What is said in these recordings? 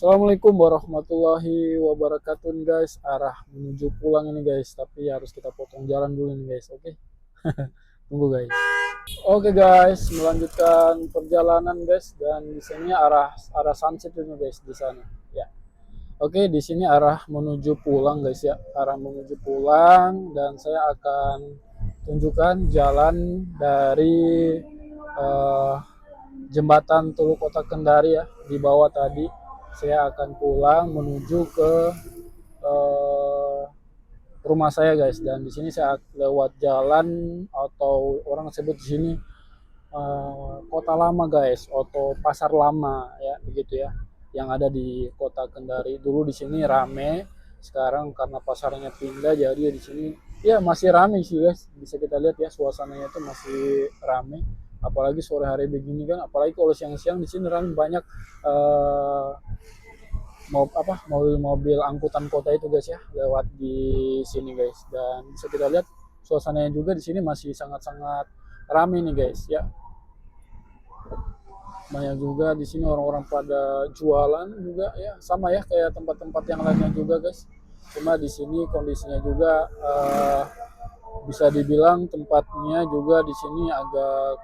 Assalamualaikum warahmatullahi wabarakatuh nih guys. Arah menuju pulang ini guys, tapi harus kita potong jalan dulu nih guys. Oke, tunggu guys. Oke guys, melanjutkan perjalanan guys, dan di sini arah arah sunset ini guys di sana. Ya. Oke, di sini arah menuju pulang guys ya. Arah menuju pulang, dan saya akan tunjukkan jalan dari eh, jembatan Teluk Kota Kendari ya, di bawah tadi. Saya akan pulang menuju ke eh, rumah saya guys, dan di sini saya lewat jalan atau orang sebut di sini kota lama guys, atau pasar lama ya begitu ya, yang ada di kota Kendari. Dulu di sini rame, sekarang karena pasarnya pindah jadi di sini ya masih rame sih guys, bisa kita lihat ya suasananya itu masih rame, apalagi sore hari begini kan, apalagi kalau siang-siang di sini rame banyak eh, mobil-mobil angkutan kota itu guys ya, lewat di sini guys, dan bisa kita lihat suasananya juga di sini masih sangat-sangat ramai nih guys ya. Banyak juga di sini orang-orang pada jualan juga ya, sama ya kayak tempat-tempat yang lainnya juga guys. Cuma di sini kondisinya juga bisa dibilang tempatnya juga di sini agak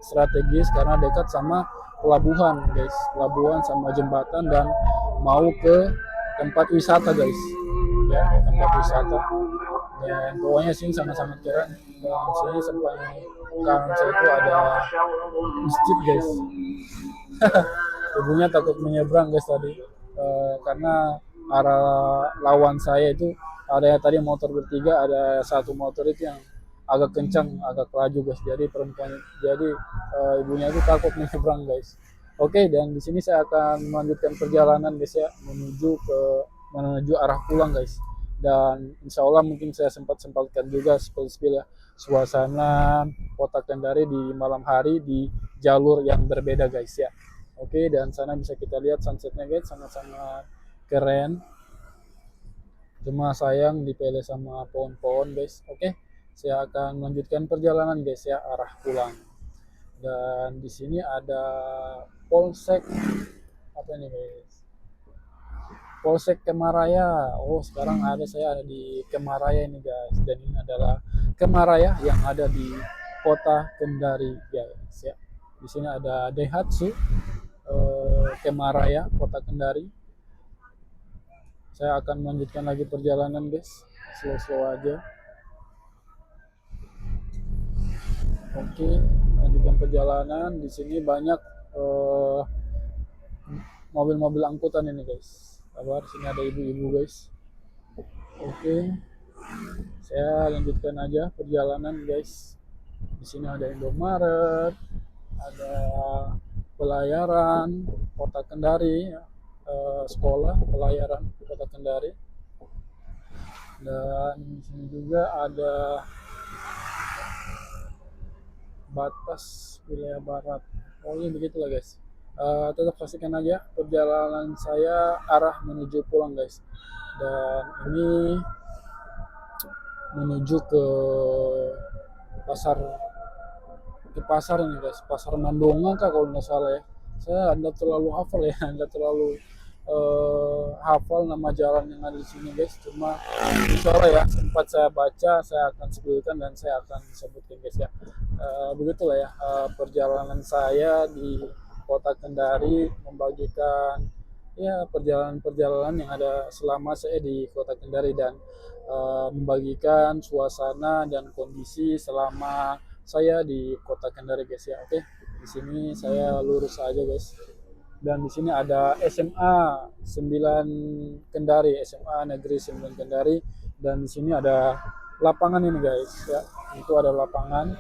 strategis karena dekat sama pelabuhan guys, pelabuhan sama jembatan, dan mau ke tempat wisata guys ya, tempat wisata. Dan pokoknya sini sangat-sangat keren, dan sini sampai kanan saya itu ada masjid guys. Ibunya takut menyeberang guys tadi, karena arah lawan saya itu ada tadi motor bertiga, ada satu motor itu yang agak kencang, agak laju guys, jadi perempuan, jadi ibunya itu takut menyeberang guys. Oke, dan di sini saya akan melanjutkan perjalanan guys ya, menuju arah pulang guys. Dan insya Allah mungkin saya sempat-sempatkan juga spill-spill ya suasana kota Kendari di malam hari di jalur yang berbeda guys ya. Oke, dan sana bisa kita lihat sunsetnya guys, sangat-sangat keren. Cuma sayang dipele sama pohon-pohon guys. Oke, saya akan melanjutkan perjalanan guys ya, arah pulang. Dan di sini ada Polsek apa ini guys? Polsek Kemaraya. Oh, sekarang saya ada di Kemaraya ini guys. Dan ini adalah Kemaraya yang ada di kota Kendari guys ya. Di sini ada Daihatsu Kemaraya, kota Kendari. Saya akan melanjutkan lagi perjalanan guys, slow-slow aja. Oke, lanjutkan perjalanan. Di sini banyak mobil-mobil angkutan ini guys. Kabar sini ada ibu-ibu guys. Oke, saya lanjutkan aja perjalanan guys. Di sini ada Indomaret, ada pelayaran kota Kendari, sekolah pelayaran kota Kendari, dan di sini juga ada batas wilayah barat. Pokoknya begitulah guys. Tetap saksikan aja perjalanan saya arah menuju pulang guys. Dan ini menuju ke pasar, ini guys, pasar Mandonga kah kalau nggak salah ya. Saya nggak terlalu hafal ya, nggak terlalu hafal nama jalan yang ada di sini guys. Cuma insya Allah ya, sempat saya baca, saya akan sebutkan dan saya akan sebutkan guys ya. Begitulah ya perjalanan saya di kota Kendari, membagikan ya perjalanan-perjalanan yang ada selama saya di kota Kendari, dan membagikan suasana dan kondisi selama saya di kota Kendari guys ya. Oke, di sini saya lurus aja guys. Dan di sini ada SMA 9 Kendari, SMA Negeri 9 Kendari, dan di sini ada lapangan ini guys ya. Itu ada lapangan.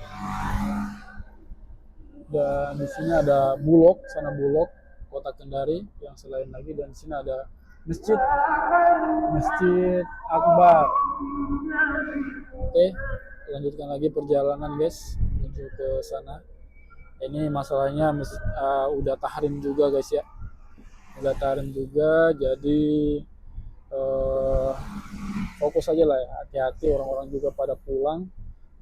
Dan di sini ada Bulog, sana Bulog, kota Kendari yang selain lagi, dan di sini ada masjid, Masjid Akbar. Oke, lanjutkan lagi perjalanan guys menuju ke sana. Ini masalahnya udah tahrim juga guys ya, udah tahrim juga, jadi fokus aja lah ya, hati-hati orang-orang juga pada pulang,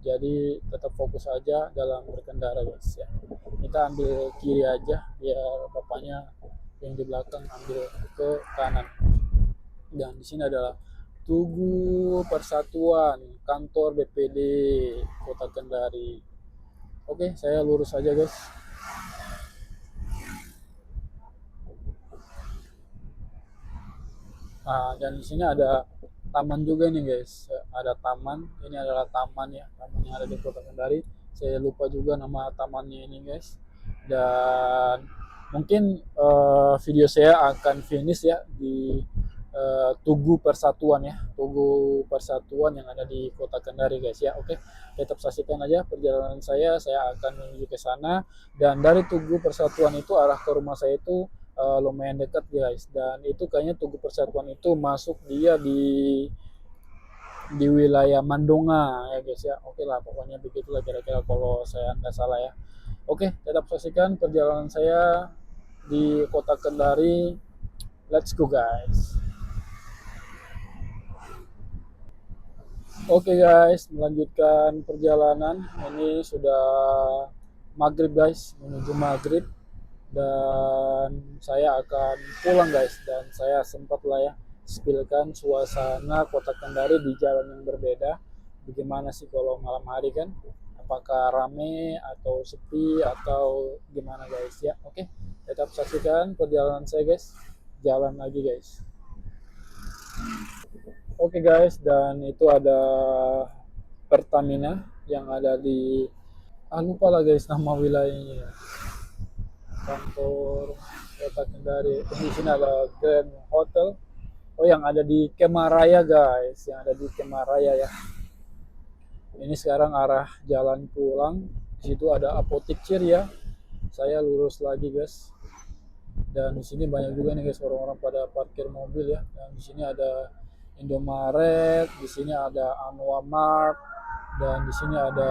jadi tetap fokus aja dalam berkendara guys ya. Kita ambil kiri aja biar bapaknya yang di belakang ambil ke kanan. Dan di sini adalah Tugu Persatuan, kantor BPD Kota Kendari. Oke, saya lurus saja guys. Nah, dan di sini ada taman juga nih guys. Ada taman. Ini adalah taman ya, taman yang ada di Kota Kendari. Saya lupa juga nama tamannya ini guys. Dan mungkin video saya akan finish ya di Tugu Persatuan ya, Tugu Persatuan yang ada di Kota Kendari guys ya. Oke, tetap saksikan aja perjalanan saya. Saya akan menuju ke sana. Dan dari Tugu Persatuan itu arah ke rumah saya itu lumayan dekat guys, dan itu kayaknya Tugu Persatuan itu masuk dia di wilayah Mandonga ya guys ya. Oke lah, pokoknya begitulah kira-kira kalau saya nggak salah ya. Oke, tetap saksikan perjalanan saya di Kota Kendari. Let's go guys. Oke guys, melanjutkan perjalanan. Ini sudah maghrib guys, menuju maghrib, dan saya akan pulang guys. Dan saya sempat lah ya spillkan suasana Kota Kendari di jalan yang berbeda. Bagaimana sih kalau malam hari kan, apakah rame atau sepi atau gimana guys ya. Oke, tetap saksikan perjalanan saya guys. Jalan lagi guys. Oke guys, dan itu ada Pertamina yang ada di lupa lah guys nama wilayahnya, kantor Kota Kendari. Di sini ada Grand Hotel. Oh, yang ada di Kemaraya guys, yang ada di Kemaraya ya. Ini sekarang arah jalan pulang. Di situ ada Apotik Ceria. Saya lurus lagi guys. Dan di sini banyak juga nih guys orang-orang pada parkir mobil ya. Dan di sini ada Indomaret, di sini ada Anwamart, dan di sini ada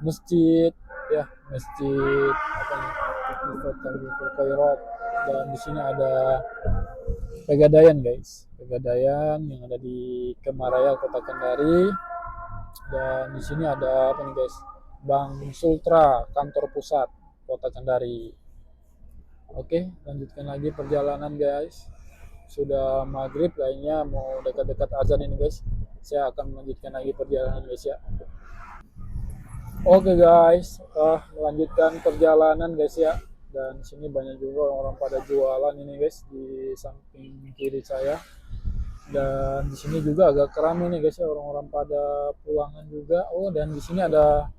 masjid ya, masjid apa nih? Koirot. Dan di sini ada Pegadaian guys, Pegadaian yang ada di Kemaraya Kota Kendari. Dan di sini ada apa nih guys? Bank Sultra, kantor pusat Kota Kendari. Oke, lanjutkan lagi perjalanan guys. Sudah maghrib, kayaknya mau dekat-dekat azan ini guys. Saya akan melanjutkan lagi perjalanan guys ya. Oke guys, melanjutkan perjalanan guys ya. Dan sini banyak juga orang-orang pada jualan ini guys di samping kiri saya. Dan di sini juga agak keram nih guys ya, orang-orang pada pulangan juga. Oh, dan di sini ada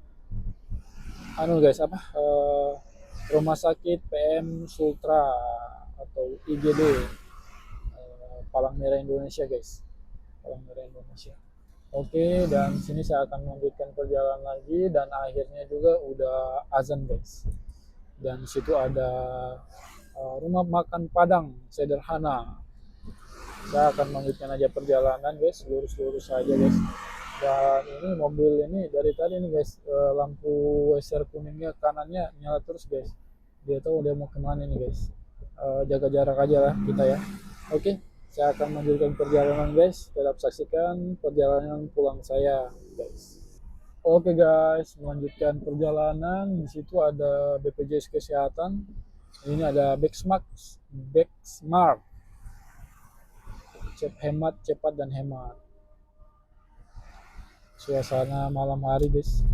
guys apa? Rumah sakit PM Sultra atau IGD, Palang Merah Indonesia guys. Palang Merah Indonesia. Oke, dan sini saya akan melanjutkan perjalanan lagi, dan akhirnya juga udah azan guys. Dan situ ada rumah makan Padang sederhana. Saya akan melanjutkan aja perjalanan guys, lurus-lurus saja guys. Dan ini mobil ini dari tadi nih guys, lampu WSR kuningnya kanannya nyala terus guys. Dia tahu dia mau kemana nih guys. Jaga jarak aja lah kita ya. Oke, saya akan melanjutkan perjalanan guys. Tetap saksikan perjalanan pulang saya guys. Oke guys, melanjutkan perjalanan. Di situ ada BPJS Kesehatan. Ini ada Bexmark. Hemat, cepat, dan hemat. Suasana malam hari guys.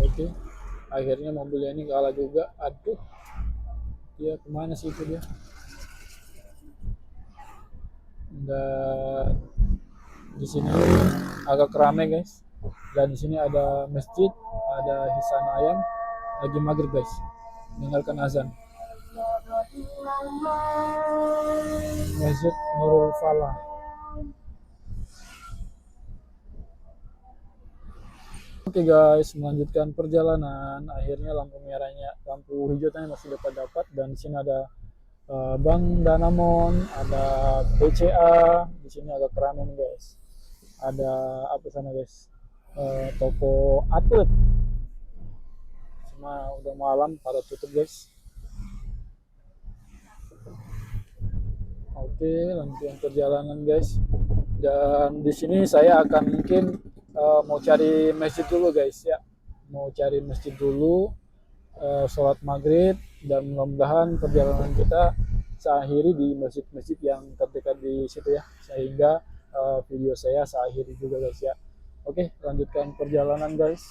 Oke, akhirnya mobilnya ini kalah juga. Aduh, dia kemana sih itu dia? Dan di sini agak ramai guys. Dan di sini ada masjid, ada hisan ayam, lagi maghrib guys. Dengarkan azan. Masjid Nurul Falah. Oke guys, melanjutkan perjalanan. Akhirnya lampu hijaunya masih dapat. Dan di sini ada Bank Danamon, ada BCA. Di sini agak keramaian guys. Ada apa sana guys? Toko atlet. Cuma udah malam pada tutup guys. Oke, lanjutkan perjalanan guys. Dan di sini saya akan mungkin mau cari masjid dulu guys ya. Mau cari masjid dulu, sholat maghrib, dan mudah-mudahan perjalanan kita saya akhiri di masjid-masjid yang terdekat di situ ya, sehingga video saya akhiri juga guys ya. Oke, lanjutkan perjalanan guys.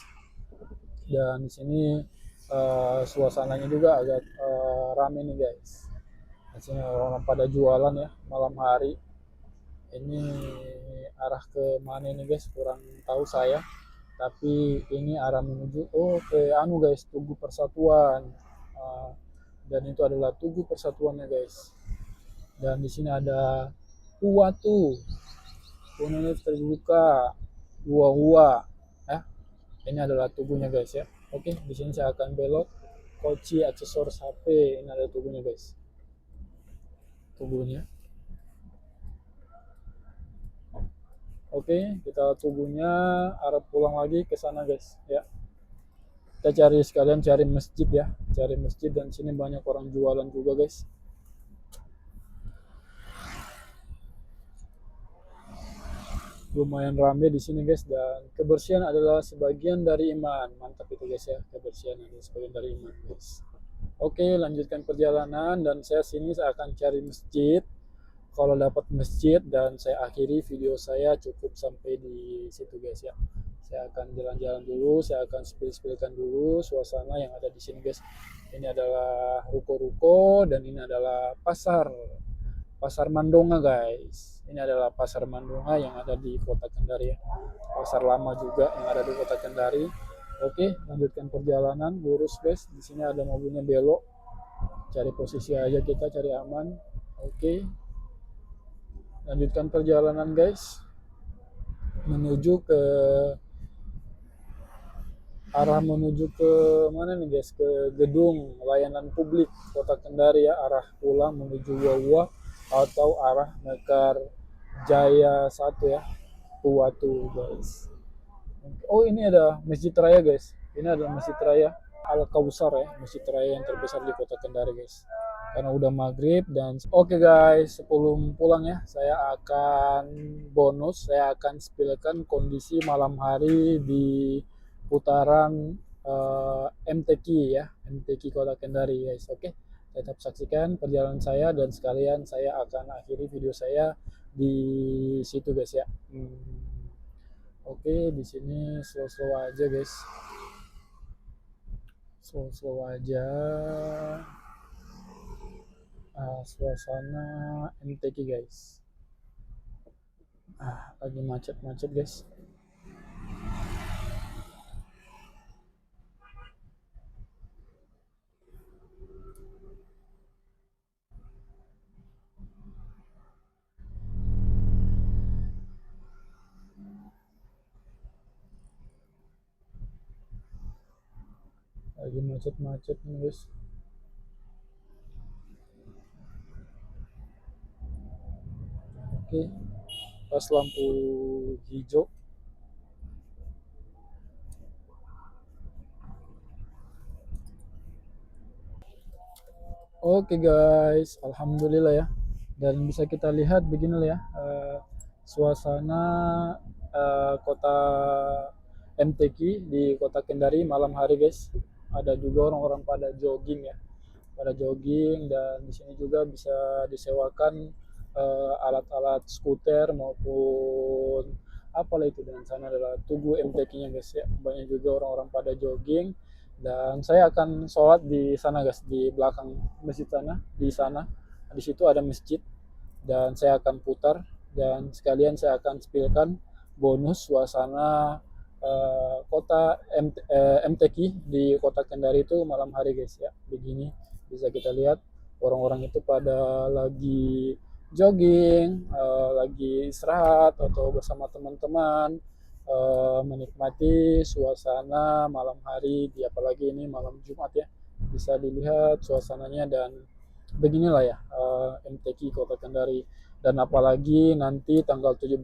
Dan di sini suasananya juga agak rame nih guys. Di sini orang pada jualan ya malam hari. Ini arah ke mana ini guys? Kurang tahu saya. Tapi ini arah menuju ke anu guys, Tugu Persatuan. Dan itu adalah Tugu Persatuannya guys. Dan di sini ada Uwatu, Universitas terbuka, Hua ya. Ini adalah tubuhnya guys ya. Oke, di sini saya akan belok. Koci aksesoris HP, ini ada tubuhnya guys. Tubuhnya. Oke, kita tubuhnya arah pulang lagi ke sana guys ya. Kita cari sekalian cari masjid ya, cari masjid, dan sini banyak orang jualan juga guys. Lumayan ramai di sini guys, dan kebersihan adalah sebagian dari iman. Mantap itu guys ya, kebersihan adalah sebagian dari iman guys. Oke, lanjutkan perjalanan, dan saya akan cari masjid. Kalau dapat masjid, dan saya akhiri video saya cukup sampai di situ guys ya. Saya akan jalan-jalan dulu, saya akan spill-spillkan dulu suasana yang ada di sini guys. Ini adalah ruko-ruko, dan ini adalah pasar Mandonga guys. Ini adalah pasar Mandonga yang ada di Kota Kendari ya. Pasar lama juga yang ada di Kota Kendari. Oke, lanjutkan perjalanan lurus guys. Di sini ada mobilnya belok. Cari posisi aja kita, cari aman. Oke. Lanjutkan perjalanan guys, menuju ke mana nih guys, ke gedung layanan publik Kota Kendari ya, arah pulang menuju Wawa atau arah Mekar Jaya 1 ya, Uwatu guys. Oh, ini ada Masjid Raya guys, ini ada Masjid Raya Al Kausar ya, Masjid Raya yang terbesar di Kota Kendari guys. Karena udah maghrib. Dan oke guys, sebelum pulang ya, saya akan spillkan kondisi malam hari di putaran MTQ ya, MTQ Kota Kendari guys. Oke, tetap saksikan perjalanan saya, dan sekalian saya akan akhiri video saya di situ guys ya. Oke, di sini slow aja guys, slow aja. Suasana MTQ guys. Lagi macet guys. Lagi macet nih guys. Oke, pas lampu hijau. Oke guys, alhamdulillah ya. Dan bisa kita lihat beginilah ya, suasana kota MTQ di Kota Kendari malam hari guys. Ada juga orang-orang pada jogging ya, dan di sini juga bisa disewakan alat-alat skuter maupun apalah itu. Dan sana adalah Tugu MTQ-nya guys ya. Banyak juga orang-orang pada jogging, dan saya akan sholat di sana guys, di belakang masjid sana. Di situ ada masjid, dan saya akan putar, dan sekalian saya akan spillkan bonus suasana kota MTQ di Kota Kendari itu malam hari guys ya. Begini bisa kita lihat orang-orang itu pada lagi jogging, lagi istirahat atau bersama teman-teman, menikmati suasana malam hari di, apalagi ini malam Jumat ya. Bisa dilihat suasananya, dan beginilah ya MTQ Kota Kendari. Dan apalagi nanti tanggal 7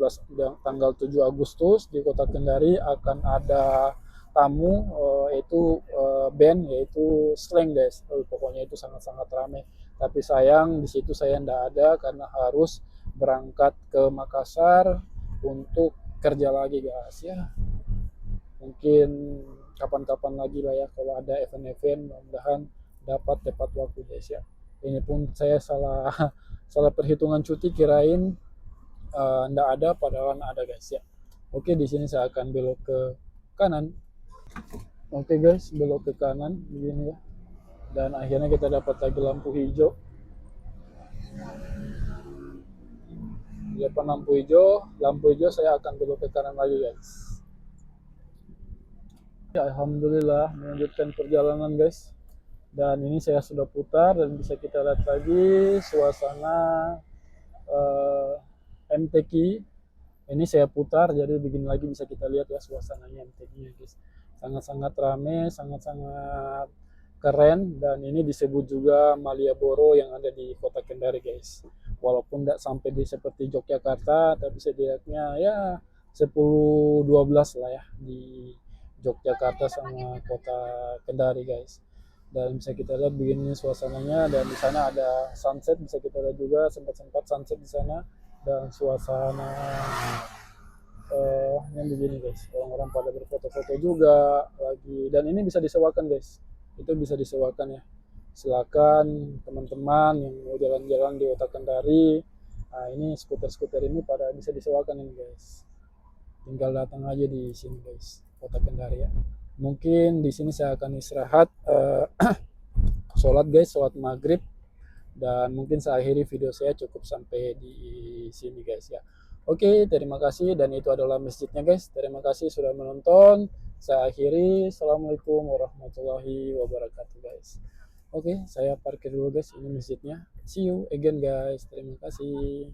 Agustus di Kota Kendari akan ada tamu, yaitu band, yaitu Slang guys. Pokoknya itu sangat-sangat ramai. Tapi sayang di situ saya tidak ada karena harus berangkat ke Makassar untuk kerja lagi guys ya. Mungkin kapan-kapan lagi lah ya kalau ada event-event, mudah-mudahan dapat tepat waktu guys ya. Ini pun saya salah salah perhitungan cuti, kirain ndak ada padahal ada guys ya. Oke, di sini saya akan belok ke kanan. Oke guys, belok ke kanan begini ya. Dan akhirnya kita dapat lagi lampu hijau. Di depan lampu hijau saya akan belok ke kanan lagi guys. Ya, alhamdulillah melanjutkan perjalanan guys. Dan ini saya sudah putar dan bisa kita lihat lagi suasana MTQ. Ini saya putar jadi begini lagi bisa kita lihat ya suasananya MTQ guys. Sangat-sangat rame, sangat-sangat keren, dan ini disebut juga Malioboro yang ada di kota Kendari guys. Walaupun tidak sampai di seperti Yogyakarta, tapi setidaknya ya 10-12 lah ya di Yogyakarta sama kota Kendari guys. Dan bisa kita lihat begini suasananya, dan di sana ada sunset, bisa kita lihat juga sempat-sempat sunset di sana, dan suasana yang begini guys, orang-orang pada berfoto-foto juga lagi, dan ini bisa disewakan guys, itu bisa disewakan ya. Silakan teman-teman yang mau jalan-jalan di Kota Kendari, nah ini skuter-skuter ini pada bisa disewakan ini guys, tinggal datang aja di sini guys, Kota Kendari ya. Mungkin di sini saya akan istirahat, sholat guys, sholat maghrib, dan mungkin saya akhiri video saya cukup sampai di sini guys ya. Oke, terima kasih, dan itu adalah masjidnya guys. Terima kasih sudah menonton. Saya akhiri. Assalamualaikum warahmatullahi wabarakatuh guys. Oke, saya parkir dulu guys. Ini masjidnya. See you again guys. Terima kasih.